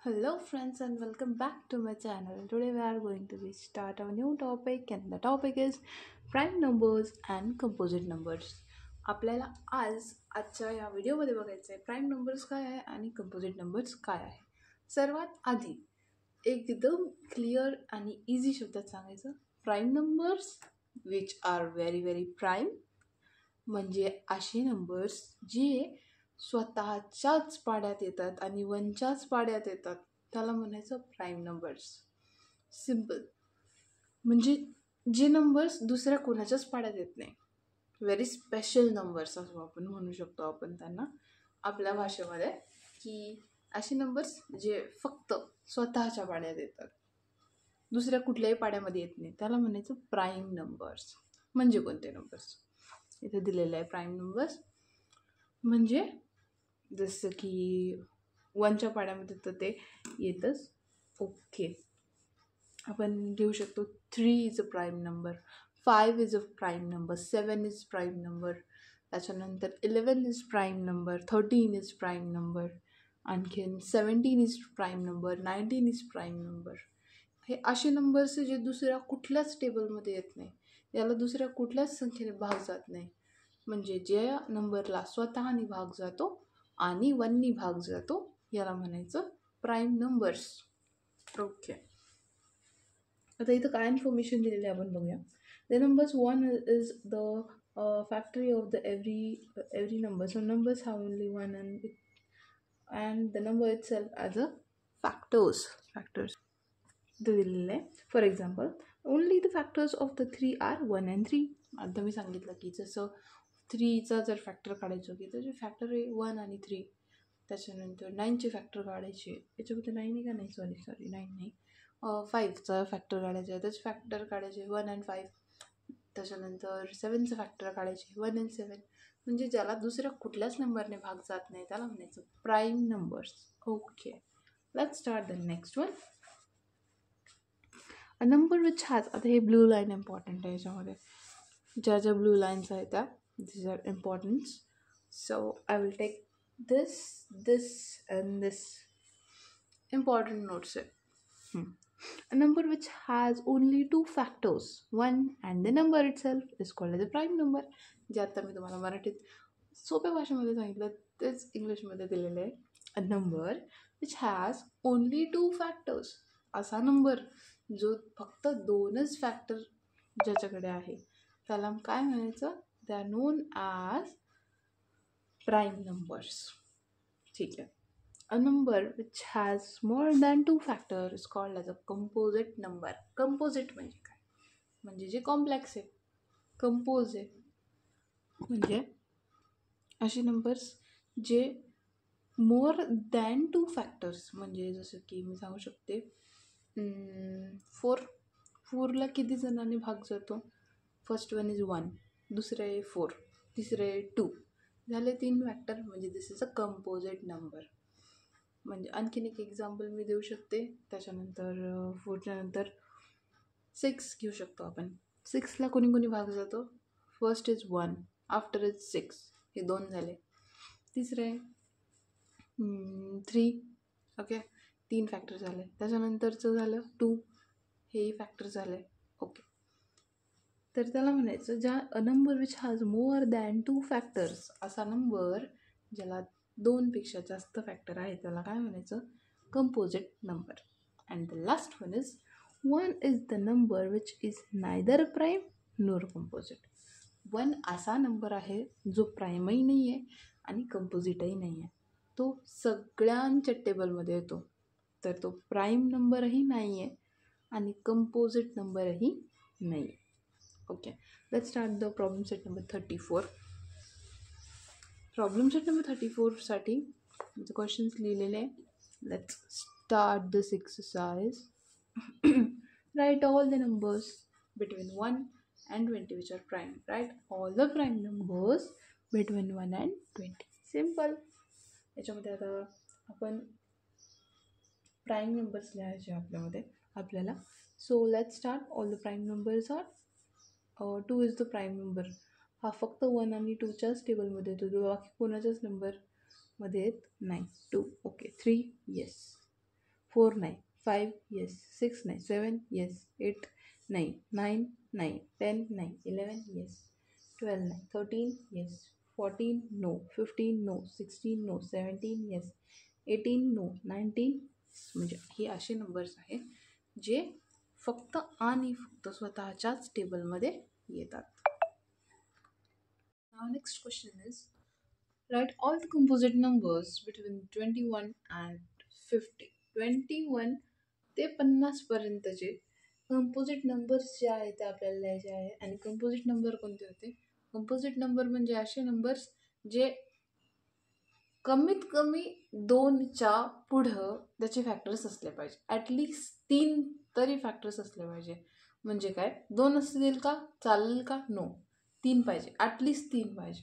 Hello friends and welcome back to my channel. Today we are going to be start a new topic and the topic is prime numbers and composite numbers. आपल्याला आजच्या या व्हिडिओमध्ये बघायचं आहे prime numbers काय आहे आणि composite numbers काय आहे. सर्वात आधी एकदम क्लिअर आणि इझी शब्दात सांगायचं, prime numbers which are very very prime म्हणजे असे नंबर्स जे स्वतःच्याच पाड्यात येतात आणि वनच्याच पाड्यात येतात त्याला म्हणायचं प्राईम नंबर्स. सिम्पल म्हणजे जे नंबर्स दुसऱ्या कोणाच्याच पाड्यात येत नाही, व्हेरी स्पेशल नंबर्स असं आपण म्हणू शकतो आपण त्यांना आपल्या भाषेमध्ये, की असे नंबर्स जे फक्त स्वतःच्या पाड्यात येतात, दुसऱ्या कुठल्याही पाड्यामध्ये येत नाही, त्याला म्हणायचं प्राईम नंबर्स. म्हणजे कोणते नंबर्स इथे दिलेलं आहे प्राईम नंबर्स म्हणजे जसं की वनच्या पाड्यामध्ये तर ते येतच. ओके, आपण घेऊ शकतो 3 is a prime number, 5 is a prime number, 7 is prime number, त्याच्यानंतर 11 is prime number, 13 is prime number, आणखीन 17 is prime number, 19 is prime number. हे असे नंबर्स जे दुसऱ्या कुठल्याच टेबलमध्ये येत नाही, याला दुसऱ्या कुठल्याच संख्येने भाग जात नाही. म्हणजे ज्या नंबरला स्वतःनी भाग जातो आणि वननी भाग जातो याला म्हणायचं प्राईम नंबर्स. ओके, आता इथं काय इन्फॉर्मेशन दिलेली आहे आपण बघूया. The numbers 1 is the factory of the every number. So numbers have only 1 and the number itself as a factors दिलेलं आहे. For example, only the factors of the 3 are 1 and 3. आता मी सांगितलं की जसं 3चा जर फॅक्टर काढायचं की त्याचे फॅक्टर आहे 1 आणि 3. त्याच्यानंतर 9चे फॅक्टर काढायचे, याच्यामध्ये 9 आहे का नाही, सॉरी 9 नाही, 5चा फॅक्टर काढायचा आहे, त्याचे फॅक्टर काढायचे 1 and 5. त्याच्यानंतर 7चं फॅक्टर काढायचे 1 and 7. म्हणजे ज्याला दुसऱ्या कुठल्याच नंबरने भाग जात नाही त्याला म्हणायचं prime numbers. Okay, let's start the next one. A number which has, आता हे ब्लू लाईन इम्पॉर्टंट आहे, याच्यामध्ये ज्या ब्लू लाईन्स आहेत त्या these are important. So I will take this and this important notes. A number which has only 2 factors, 1 and the number itself is called as a prime number. जे आता मी तुम्हाला मराठीत सोप्या भाषेमध्ये सांगितलं तेच इंग्लिशमध्ये दिलेलं आहे. A number which has only 2 factors, असा नंबर जो फक्त 2च फॅक्टर ज्याच्याकडे आहे त्याला काय म्हणायचं, they are known as prime numbers. ठीक आहे. A number which has more than 2 factors is called as a composite number. Composite म्हणजे काय, म्हणजे जे कॉम्प्लेक्स आहे, कंपोज आहे, म्हणजे असे नंबर्स जे मोर दॅन 2 फॅक्टर्स, म्हणजे जसं की मी सांगू शकते 4ला किती जणांनी भाग जातो, फर्स्ट वन इज 1, दुसरं आहे 4, तिसरं आहे 2, झाले 3 फॅक्टर, म्हणजे दिस इज अ कंपोजिट नंबर. म्हणजे आणखीन एक एक्झाम्पल मी देऊ शकते. त्याच्यानंतर 4च्या नंतर 6 घेऊ शकतो आपण. 6ला कोणी भाग जातो, फर्स्ट इज 1, आफ्टर इज 6, हे 2 झाले. तिसरं आहे 3, ओके, 3 फॅक्टर झाले. त्याच्यानंतरचं झालं 2, हेही फॅक्टर झाले. ओके, तर त्याला म्हणायचं ज्या a number which has more than 2 factors, असा नंबर ज्याला 2पेक्षा जास्त फॅक्टर आहे त्याला काय म्हणायचं, composite number. And the last one is 1 is the number which is neither prime NOR composite. 1 असा नंबर आहे जो प्राईमही नाही आहे आणि कंपोजिटही नाही आहे, तो सगळ्यांच्या टेबलमध्ये येतो, तर तो प्राईम नंबरही नाही आहे आणि कंपोजिट नंबरही नाही आहे. Okay, let's start the problem set number 34. Problem set number 34साठी क्वेश्चन्स लिहिलेले आहे. Let's start this exercise. Write all the numbers between 1 and 20 which are prime. Write all the prime numbers between 1 and 20. Simple. याच्यामध्ये आता आपण prime numbers लिहायचे आपल्यामध्ये आपल्याला. So let's start. All the prime numbers are 2 is the prime number. हा फक्त 1 आणि 2च्याच टेबलमध्ये येतो, बाकी कोणाच्याच नंबरमध्ये येत नाही. 2, ओके. 3, येस. 4 नाही, 5 येस, 6 नाही, 7 येस, 8 नाही, 9 नाही, 10 नाही, 11 येस, 12 नाही, 13 yes, 14 no, 15 no, 16 no, 17 yes, 18 no, 19. म्हणजे हे असे नंबर्स आहेत जे फक्त आणि फक्त स्वतःच्याच टेबलमध्ये येतात. Now next question is, write all the composite numbers between 21 and 50. 21 ते 50 पर्यंतचे कंपोजिट नंबर्स जे आहेत ते आपल्याला लिहायचे आहे. आणि कंपोजिट नंबर कोणते होते? कंपोजिट नंबर म्हणजे असे नंबर्स जे कमीत कमी 2च्या पुढं त्याचे फॅक्टर्स असले पाहिजे. ॲटलिस्ट 3 तरी फॅक्टर्स असले पाहिजे. म्हणजे काय, 2 असतील का चालेल का? नो, 3 पाहिजे, ॲटलिस्ट 3 पाहिजे.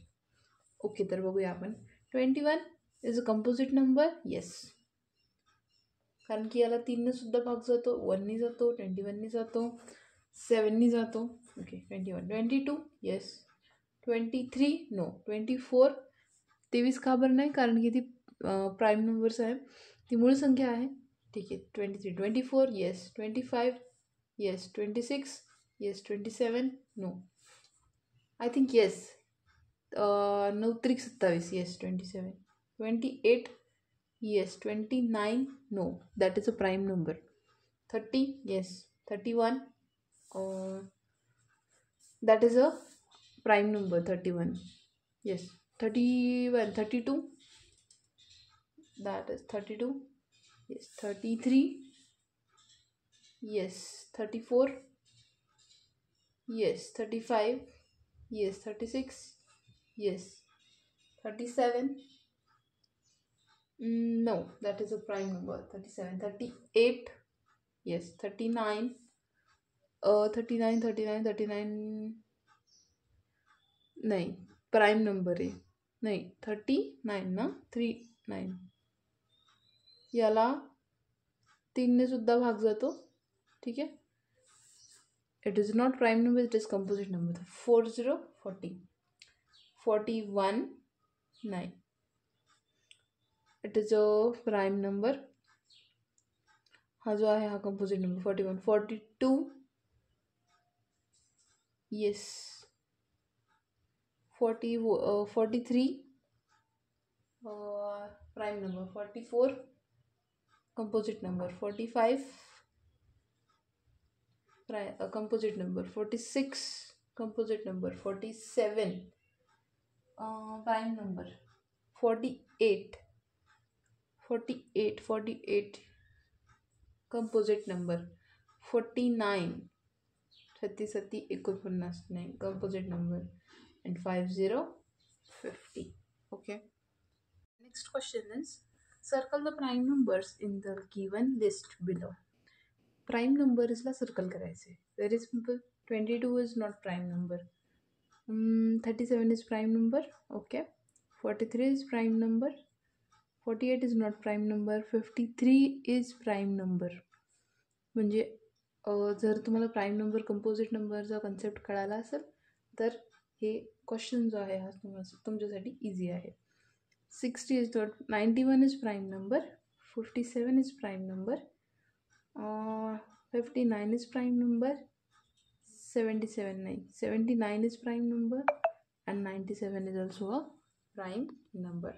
ओके, तर बघूया आपण. 21 is a composite number. Yes, कारण की याला 3ने सुद्धा भाग जातो, 1नी जातो, 21नी जातो, 7नी जातो. ओके, 21. 22 येस, 23 नो, 24 23 का बरं नाही? कारण की ती प्राईम नंबर्स आहे, ती मूळ संख्या आहे. ठीक आहे. 23, 24 yes, 25 yes, 26 yes, 27 no, I think yes, 9 त्रिक 27 yes, 27, 28 yes, 29 no, that is a prime number. 30 yes, 31 that is a prime number. 31 yes, 31, 32 that is 32 yes, 33 yes, 34 yes, 35 yes, 36 yes, 37 no, that is a prime number. 37, 38 yes, 39 39 नाही, prime number आहे. नाही, 39 ना, 39 याला 3ने सुद्धा भाग जातो. ठीक आहे. It is not prime number, it is composite number. 40 40 41 नाही, it is a prime number. हा जो आहे हा composite number. 41 42 yes, 43 prime number. 44 composite number. 45 composite number. 46 composite number. 47 prime number. 48 composite number. 49 37 49 नाही, composite number. and 50 50. Okay, next question is, circle the prime numbers in the given list below. Prime numbers ला circle करायचे. Very simple. 22 is not prime number. 37 is prime number. Okay, 43 is prime number. 48 is not prime number. 53 is prime number. म्हणजे जर तुम्हाला prime number composite नंबरचा concept कळाला असेल तर हे क्वेश्चन जो आहे हा तुमच्यासाठी इझी आहे. 60 is not. 91 is prime number. 57 is prime number. 59 is prime number. 77 नाही, 79 is prime number. And 97 is also a prime number.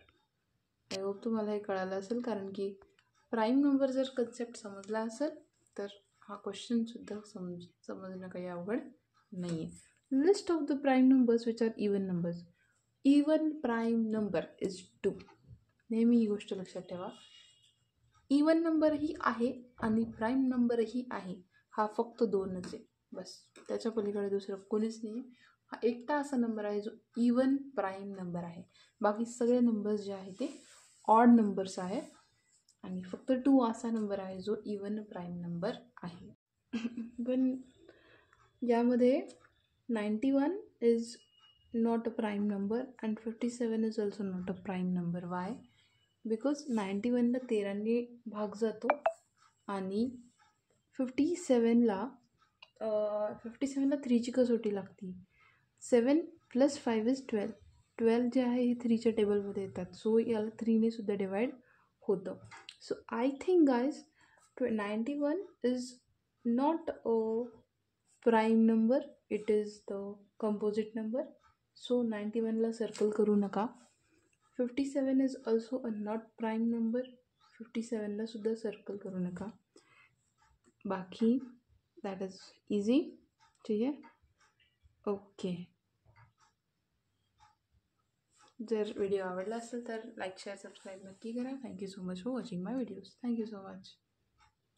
I hope तुम्हाला हे कळालं असेल, कारण की प्राईम नंबर जर कन्सेप्ट समजला असेल तर हा क्वेश्चनसुद्धा समजणं काही अवघड नाही आहे. List of the prime numbers which are even numbers. Even prime number is 2. नेहमी ही गोष्ट लक्षात ठेवा. इवन नंबरही आहे आणि प्राईम नंबरही आहे. हा फक्त 2च आहे बस, त्याच्या पलीकडे दुसरं कोणीच नाही. हा एकटा असा नंबर आहे जो इवन प्राईम नंबर आहे. बाकी सगळे नंबर्स जे आहे ते ऑड नंबर्स आहे आणि फक्त 2 असा नंबर आहे जो इवन प्राईम नंबर आहे. पण यामध्ये 91 is not a prime number and 57 is also not a prime number. Why? Because 91ला 13ने भाग जातो आणि 57ला 3ची कसोटी लागते. 7 + 5 इज 12. 12 जे आहे हे 3च्या टेबलमध्ये येतात. सो याला 3ने सुद्धा डिवाइड होतं. So I think guys 91 is not a prime number, it is the composite number. So 91 ला सर्कल करू नका. 57 is also a not prime number. 57 ला सुद्धा सर्कल करू नका. बाकी दॅट इज इझी. ठीक आहे. ओके. जर व्हिडिओ आवडला असेल तर लाईक शेअर सबस्क्राईब नक्की करा. Thank you so much for watching my videos. Thank you so much.